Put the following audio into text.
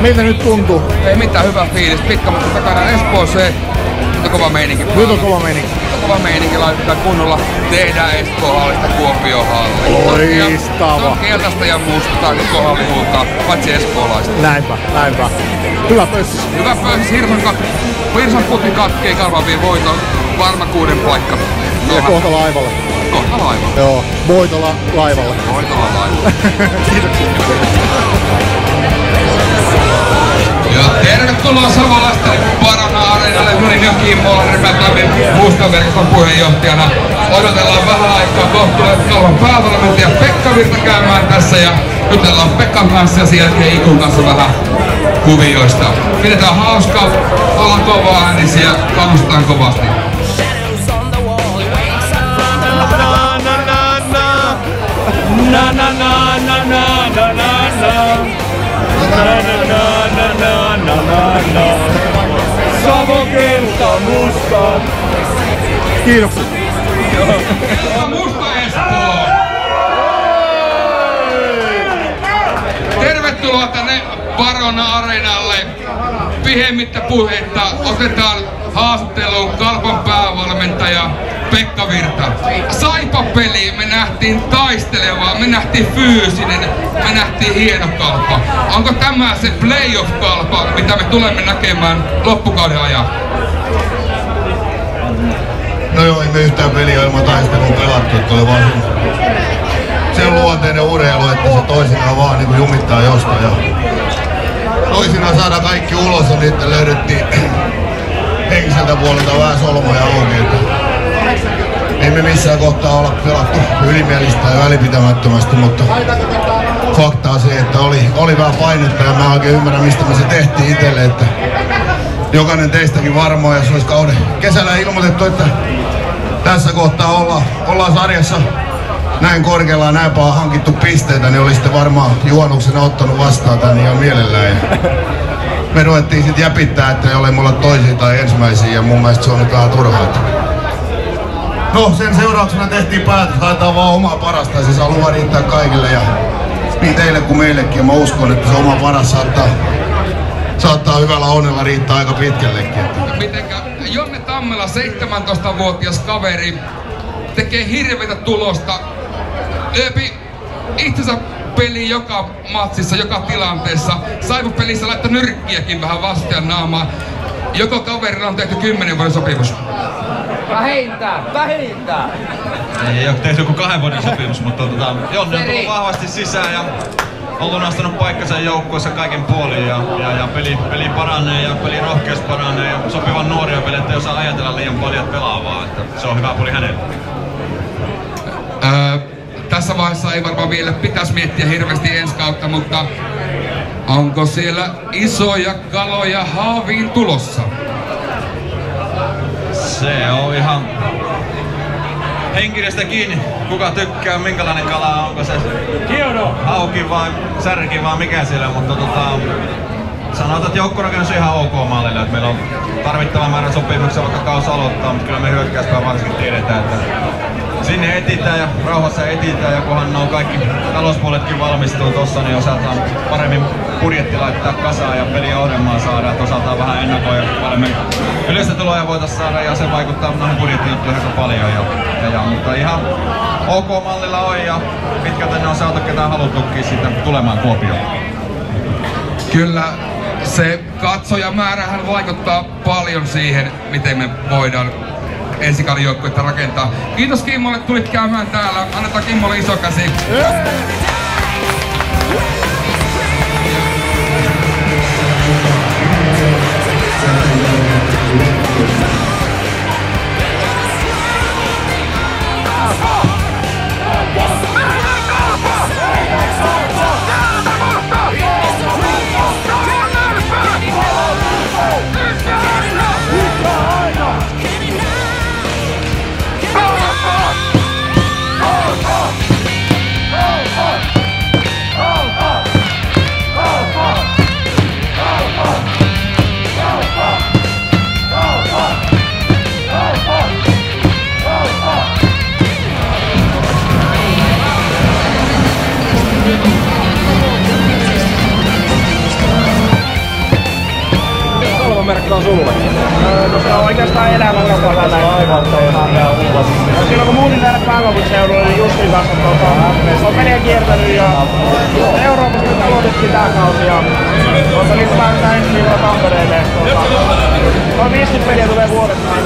Miltä nyt tuntuu? Ei mitään, hyvä fiilis. Pitkä matka takana Espooseen. Nyt on kova meininki. Nyt on kova meininki. Kova meininki, laitetaan kunnolla. Tehdään Espoon hallista Kuopion halliin. Loistava. Keltaista ja mustaa, koko halli huutaa, paitsi espoolaista. Näinpä. Hyvä pössis. Hyvä pössis. Hirsan puti katkee, Kalpa vie voiton. Varma 6. paikka. Ja kohta laivalle. Kohta laivalle. Joo, Voitola laivalle. Voitola laivalle. Kiitoksia. Ja tervetuloa Savolaisten Parana-areenalle. Minun nimi on Kimmo Ripätävin Mustanverkoston puheenjohtajana. Odotellaan vähän aikaa kohtuulle Kalpan päävalmentaja Pekka Virta käymään tässä ja jutellaan Pekan kanssa ja sen jälkeen Ikun kanssa vähän kuvioista. Pidetään hauskaa, ollaan kovaa äänisiä, kannustetaan kovasti. Savokilta musta. Kiitoksia. Musta Espoo! Tervetuloa tänne Parana-areenalle. Pihemmittä puheitta otetaan haastatteluun Kalpan päävalmentaja Pekka Virta. Saipa-peli me nähtiin taistelevaa, me nähtiin fyysinen, me nähtiin hieno Kalpa. Onko tämä se playoff-Kalpa, mitä me tulemme näkemään loppukauden ajan? No joo, ei me yhtään peliä ilman taistelua pelattu, että oli vaan sen luonteinen urheilu, että se toisinaan vaan niin jumittaa jostain. Ja toisinaan saada kaikki ulos ja nyt löydettiin henkiseltä puolelta vähän solmoja auki. Ei me missään kohtaa olla pelattu ylimielistä ja välipitämättömästi, mutta fakta on se, että oli vähän painetta ja mä oikein ymmärrän mistä me se tehtiin itselle, että jokainen teistäkin varmaan, jos olisi kauden kesällä ilmoitettu, että tässä kohtaa ollaan sarjassa näin korkealla ja näin paljon hankittu pisteitä, niin olisitte varmaan juhannuksena ottanut vastaan tän ihan mielellään. Me ruvettiin sitten jäpittää, että ei ole mulla toisia tai ensimmäisiä ja mun mielestä se on nyt vähän turhaa. No sen seurauksena tehtiin päätös, haetaan vaan omaa parasta ja se saa luvan riittää kaikille ja niin teille kuin meillekin. Ja mä uskon, että se oma paras saattaa hyvällä onnella riittää aika pitkällekin. Mitenkä Jonne Tammela, 17-vuotias kaveri, tekee hirveitä tulosta. Lööpi itsensä peliin joka matsissa, joka tilanteessa. Saipa-pelissä laittaa nyrkkiäkin vähän vastajan naamaan. Joko kaverilla on tehty 10 vuoden sopimus? Vähintään! Ei ole tehty joku 2 vuoden sopimus, mutta Jonne on tullut vahvasti sisään ja on lunastanut paikkansa joukkueessa kaiken puolin ja peli paranee ja pelin rohkeus paranee ja sopivan nuoria peli, ettei osaa ajatella liian paljon pelaavaa, että se on hyvä puoli hänelle. Tässä vaiheessa ei varmaan vielä pitäisi miettiä hirveästi ensi kautta, mutta onko siellä isoja kaloja haaviin tulossa? Se on ihan henkilöstä kiinni, kuka tykkää, minkälainen kala, onko se hauki vai särki vai mikä siellä, mutta sanotaan, että joukkorakennus on ihan ok mallilla, että meillä on tarvittava määrä sopimuksia vaikka kausi aloittaa, mutta kyllä me hyökkäyspää varsinkin tiedetään, että sinne etitään ja rauhassa etitään ja kunhan on kaikki talouspuoletkin valmistuu tossa, niin osataan paremmin budjetti laittaa kasaan ja peliohjelmaa saada, että osataan vähän ennakoida paremmin yleistä tuloja voitaisiin saada ja se vaikuttaa noihin budjettijuttuihin aika paljon. Mutta ihan ok mallilla on ja pitkältä ne on saatu ketään haluttukin siitä tulemaan Kuopioon. Kyllä se katsojamäärähän vaikuttaa paljon siihen, miten me voidaan ensikauden joukkuetta rakentaa. Kiitos Kimmolle, tulit käymään täällä. Annetaan Kimmolle iso käsi. No se on oikeastaan elämäntapa tällä silloin kun muutin tänne pääkaupunkiseudulle, niin Jussin kanssa on peliä kiertänyt ja Euroopasta nyt aloitettiin tää kausi ja nyt päästään ensi viikolla Tampereelle. Noin 50 peliä tulee vuodessa.